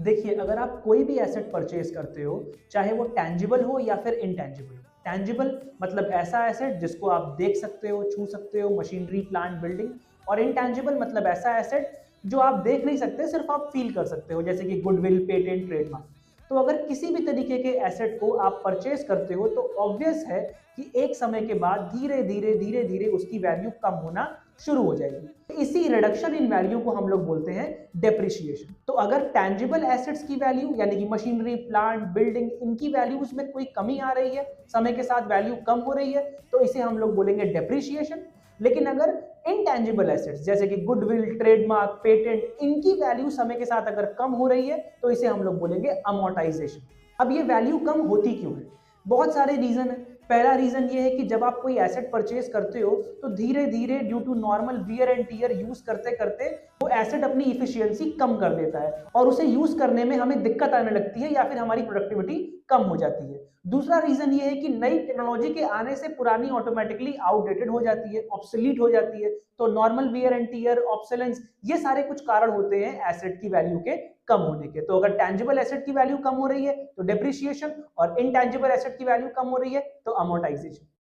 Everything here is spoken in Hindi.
देखिए, अगर आप कोई भी एसेट परचेज करते हो, चाहे वो टैंजिबल हो या फिर इनटैंजिबल हो। टैंजिबल मतलब ऐसा एसेट जिसको आप देख सकते हो, छू सकते हो, मशीनरी, प्लांट, बिल्डिंग। और इनटैंजिबल मतलब ऐसा एसेट जो आप देख नहीं सकते, सिर्फ आप फील कर सकते हो, जैसे कि गुडविल, पेटेंट, ट्रेडमार्क। तो अगर किसी भी तरीके के एसेट को आप परचेज करते हो, तो ऑब्वियस है कि एक समय के बाद धीरे धीरे उसकी वैल्यू कम होना शुरू हो जाएगी। इसी रिडक्शन इन वैल्यू को हम लोग बोलते हैं डेप्रिसिएशन। तो अगर टैंजिबल एसेट्स की वैल्यू यानी कि मशीनरी, प्लांट, बिल्डिंग, इनकी वैल्यूज में कोई कमी आ रही है, समय के साथ वैल्यू कम हो रही है, तो इसे हम लोग बोलेंगे डेप्रिसिएशन। लेकिन अगर इनटैंजिबल एसेट्स जैसे कि गुडविल, ट्रेडमार्क, पेटेंट, इनकी वैल्यू समय के साथ अगर कम हो रही है, तो इसे हम लोग बोलेंगे अमोर्टाइजेशन। अब ये वैल्यू कम होती क्यों है? बहुत सारे रीजन है। पहला रीजन ये है कि जब आप कोई एसेट परचेज करते हो, तो धीरे धीरे due to normal wear and tear use करते करते वो एसेट अपनी इफिशियंसी कम कर देता है और उसे यूज करने में हमें दिक्कत आने लगती है या फिर हमारी प्रोडक्टिविटी कम हो जाती है। दूसरा रीजन ये है कि नई टेक्नोलॉजी के आने से पुरानी ऑटोमेटिकली आउटडेटेड हो जाती है, ऑब्सोलीट हो जाती है। तो normal wear and tier, obsolescence, ये सारे कुछ कारण होते हैं एसेट की वैल्यू के कम होने के। तो अगर टैंजिबल एसेट की वैल्यू कम हो रही है तो डेप्रिसिएशन, और इनटैंजिबल एसेट की वैल्यू कम हो रही है तो अमोर्टाइजेशन।